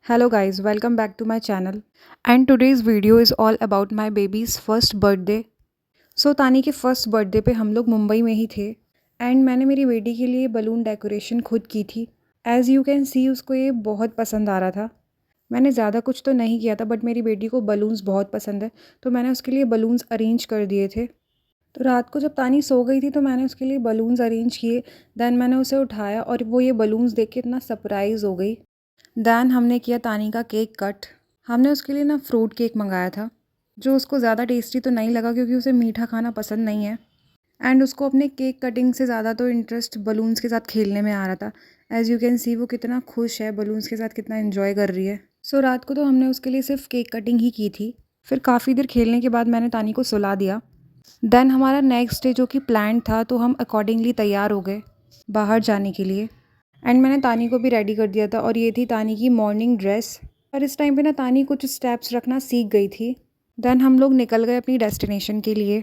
Hello guys, welcome back to my channel. And today's video is all about my baby's first birthday. तानी के first birthday पे हम लोग मुंबई में ही थे एंड मैंने मेरी बेटी के लिए बलून डेकोरेशन खुद की थी। एज़ यू कैन सी उसको ये बहुत पसंद आ रहा था। मैंने ज़्यादा कुछ तो नहीं किया था बट मेरी बेटी को बलून्स बहुत पसंद है तो मैंने उसके लिए बलून्स अरेंज कर दिए थे। तो रात को जब तानी सो गई थी तो मैंने उसके लिए बलून्स अरेंज किए। दैन मैंने उसे उठाया और वो ये बलून्स देख के इतना सरप्राइज़ हो गई। दैन हमने किया तानी का केक कट। हमने उसके लिए ना फ्रूट केक मंगाया था जो उसको ज़्यादा टेस्टी तो नहीं लगा क्योंकि उसे मीठा खाना पसंद नहीं है एंड उसको अपने केक कटिंग से ज़्यादा तो इंटरेस्ट बलून्स के साथ खेलने में आ रहा था। एज़ यू कैन सी वो कितना खुश है, बलून्स के साथ कितना इन्जॉय कर रही है। रात को तो हमने उसके लिए सिर्फ केक कटिंग ही की थी। फिर काफ़ी देर खेलने के बाद मैंने तानी को सुला दिया। देन हमारा नेक्स्ट डे जो कि प्लान था तो हम अकॉर्डिंगली तैयार हो गए बाहर जाने के लिए एंड मैंने तानी को भी रेडी कर दिया था और ये थी तानी की मॉर्निंग ड्रेस। और इस टाइम पे ना तानी कुछ स्टेप्स रखना सीख गई थी। देन हम लोग निकल गए अपनी डेस्टिनेशन के लिए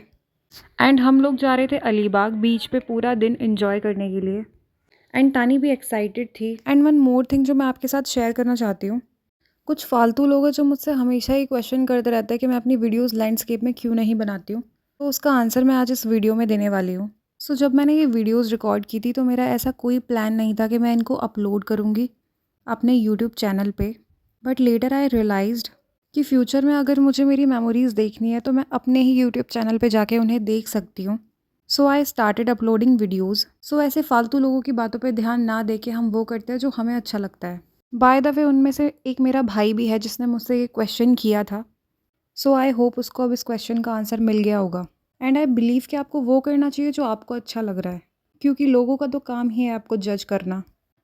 एंड हम लोग जा रहे थे अलीबाग बीच पे पूरा दिन एंजॉय करने के लिए एंड तानी भी एक्साइटेड थी। एंड वन मोर थिंग जो मैं आपके साथ शेयर करना चाहती हूँ, कुछ फालतू लोग हैं जो मुझसे हमेशा ही क्वेश्चन करते रहते हैं कि मैं अपनी वीडियोस लैंडस्केप में क्यों नहीं बनाती हूँ। तो उसका आंसर मैं आज इस वीडियो में देने वाली हूँ। जब मैंने ये वीडियोस रिकॉर्ड की थी तो मेरा ऐसा कोई प्लान नहीं था कि मैं इनको अपलोड करूँगी अपने यूट्यूब चैनल पे। बट लेटर आई रियलाइज्ड कि फ्यूचर में अगर मुझे मेरी मेमोरीज़ देखनी है तो मैं अपने ही यूट्यूब चैनल पे जाके उन्हें देख सकती हूँ। I started uploading videos. ऐसे फालतू लोगों की बातों पे ध्यान ना दे के हम वो करते हैं जो हमें अच्छा लगता है। बाय द वे उनमें से एक मेरा भाई भी है जिसने मुझसे ये क्वेश्चन किया था। आई होप उसको अब इस क्वेश्चन का आंसर मिल गया होगा। एंड आई बिलीव कि आपको वो करना चाहिए जो आपको अच्छा लग रहा है क्योंकि लोगों का तो काम ही है आपको जज करना।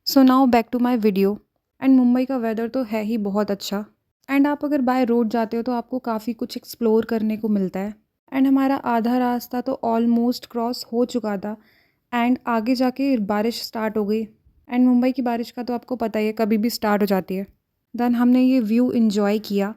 Now back to my video. And Mumbai का वेदर तो है ही बहुत अच्छा एंड आप अगर बाय रोड जाते हो तो आपको काफ़ी कुछ एक्सप्लोर करने को मिलता है। एंड हमारा आधा रास्ता तो ऑलमोस्ट क्रॉस हो चुका था एंड आगे जाके बारिश स्टार्ट हो गई। एंड मुंबई की बारिश का तो आपको पता ही है, कभी भी स्टार्ट हो जाती है। देन हमने ये व्यू इन्जॉय किया।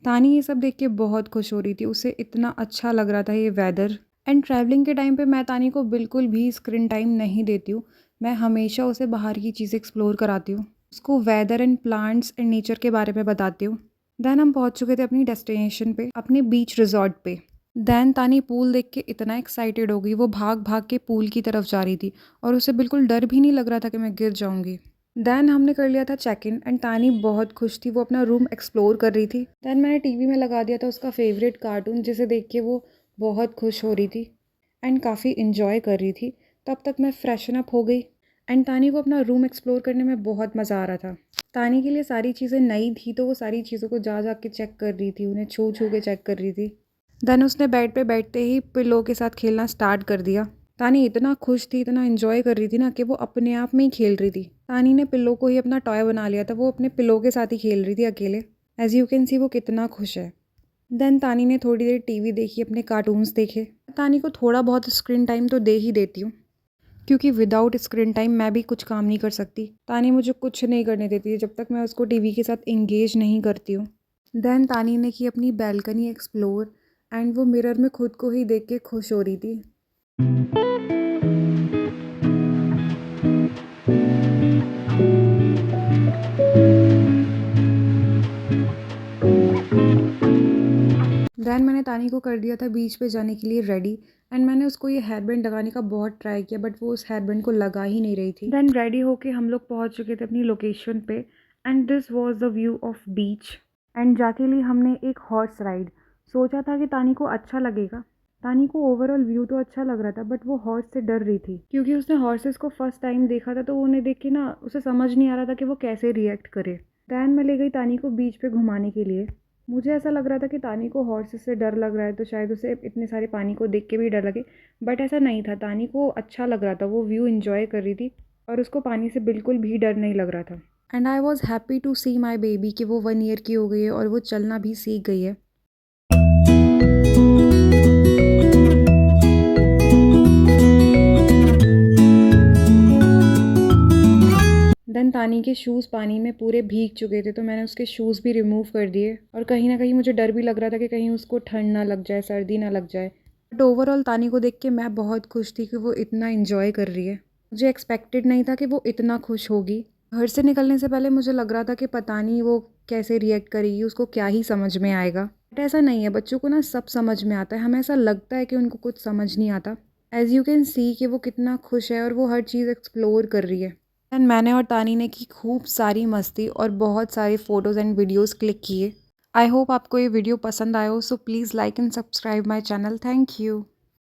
तानी ये सब देख के बहुत खुश हो रही थी, उसे इतना अच्छा लग रहा था ये वेदर। एंड ट्रैवलिंग के टाइम पे मैं तानी को बिल्कुल भी स्क्रीन टाइम नहीं देती हूँ। मैं हमेशा उसे बाहर की चीज़ें एक्सप्लोर कराती हूँ, उसको weather and plants and nature के बारे में बताती हूँ। देन हम पहुँच चुके थे अपनी डेस्टिनेशन पे, अपने बीच रिजॉर्ट पे। देन तानी पूल देख के इतना एक्साइटेड हो गई, वो भाग भाग के पूल की तरफ जा रही थी और उसे बिल्कुल डर भी नहीं लग रहा था कि मैं गिर जाऊंगी। देन हमने कर लिया था चेक इन एंड तानी बहुत खुश थी, वो अपना रूम एक्सप्लोर कर रही थी। देन मैंने टीवी में लगा दिया था उसका फेवरेट कार्टून जिसे देख के वो बहुत खुश हो रही थी एंड काफ़ी इन्जॉय कर रही थी। तब तक मैं फ्रेशन अप हो गई एंड तानी को अपना रूम एक्सप्लोर करने में बहुत मज़ा आ रहा था। तानी के लिए सारी चीज़ें नई थी तो वो सारी चीज़ों को जा जा के चेक कर रही थी, उन्हें छू छू के चेक कर रही थी। देन उसने बेड पे बैठते ही पिलो के साथ खेलना स्टार्ट कर दिया। तानी इतना खुश थी, इतना एंजॉय कर रही थी ना कि वो अपने आप में ही खेल रही थी। तानी ने पिल्लो को ही अपना टॉय बना लिया था, वो अपने पिल्लो के साथ ही खेल रही थी अकेले। एज यू कैन सी वो कितना खुश है। देन तानी ने थोड़ी देर टीवी देखी, अपने कार्टून्स देखे। तानी को थोड़ा बहुत स्क्रीन टाइम तो दे ही देती हूँ क्योंकि विदाउट स्क्रीन टाइम मैं भी कुछ काम नहीं कर सकती। तानी मुझे कुछ नहीं करने देती है जब तक मैं उसको टीवी के साथ इंगेज नहीं करती हूँ। देन तानी ने की अपनी बैल्कनी एक्सप्लोर एंड वो मिरर में खुद को ही देख के खुश हो रही थी। देन मैंने तानी को कर दिया था बीच पे जाने के लिए रेडी एंड मैंने उसको ये हेयर बैंड लगाने का बहुत ट्राई किया बट वो उस हेयर बैंड को लगा ही नहीं रही थी। देन रेडी होके हम लोग पहुंच चुके थे अपनी लोकेशन पे and this was the view of beach. And जाके ली हमने एक हॉर्स राइड। सोचा था कि तानी को अच्छा लगेगा, तानी को ओवरऑल व्यू तो अच्छा लग रहा था बट वो हॉर्स से डर रही थी क्योंकि उसने हॉर्सेस को फर्स्ट टाइम देखा था तो उन्हें देख के ना उसे समझ नहीं आ रहा था कि वो कैसे रिएक्ट करे। देन मैं ले गई तानी को बीच पे घुमाने के लिए। मुझे ऐसा लग रहा था कि तानी को हॉर्सेस से डर लग रहा है तो शायद उसे इतने सारे पानी को देख के भी डर लगे, बट ऐसा नहीं था। तानी को अच्छा लग रहा था, वो व्यू इन्जॉय कर रही थी और उसको पानी से बिल्कुल भी डर नहीं लग रहा था। And I was happy to see my baby कि वो 1 ईयर की हो गई है और वो चलना भी सीख गई है। देन तानी के शूज़ पानी में पूरे भीग चुके थे तो मैंने उसके शूज़ भी रिमूव कर दिए और कहीं ना कहीं मुझे डर भी लग रहा था कि कहीं उसको ठंड ना लग जाए, सर्दी ना लग जाए। बट ओवरऑल तानी को देख के मैं बहुत खुश थी कि वो इतना इन्जॉय कर रही है। मुझे एक्सपेक्टेड नहीं था कि वो इतना खुश होगी। घर से निकलने से पहले मुझे लग रहा था कि पता नहीं वो कैसे रिएक्ट करेगी, उसको क्या ही समझ में आएगा। बट ऐसा नहीं है, बच्चों को ना सब समझ में आता है। हमें ऐसा लगता है कि उनको कुछ समझ नहीं आता। एज़ यू कैन सी कि वो कितना खुश है और वो हर चीज़ एक्सप्लोर कर रही है। एंड मैंने और तानी ने की खूब सारी मस्ती और बहुत सारे फ़ोटोज़ एंड वीडियोज़ क्लिक किए। आई होप आपको ये वीडियो पसंद आया हो, so please like and subscribe my channel. Thank you.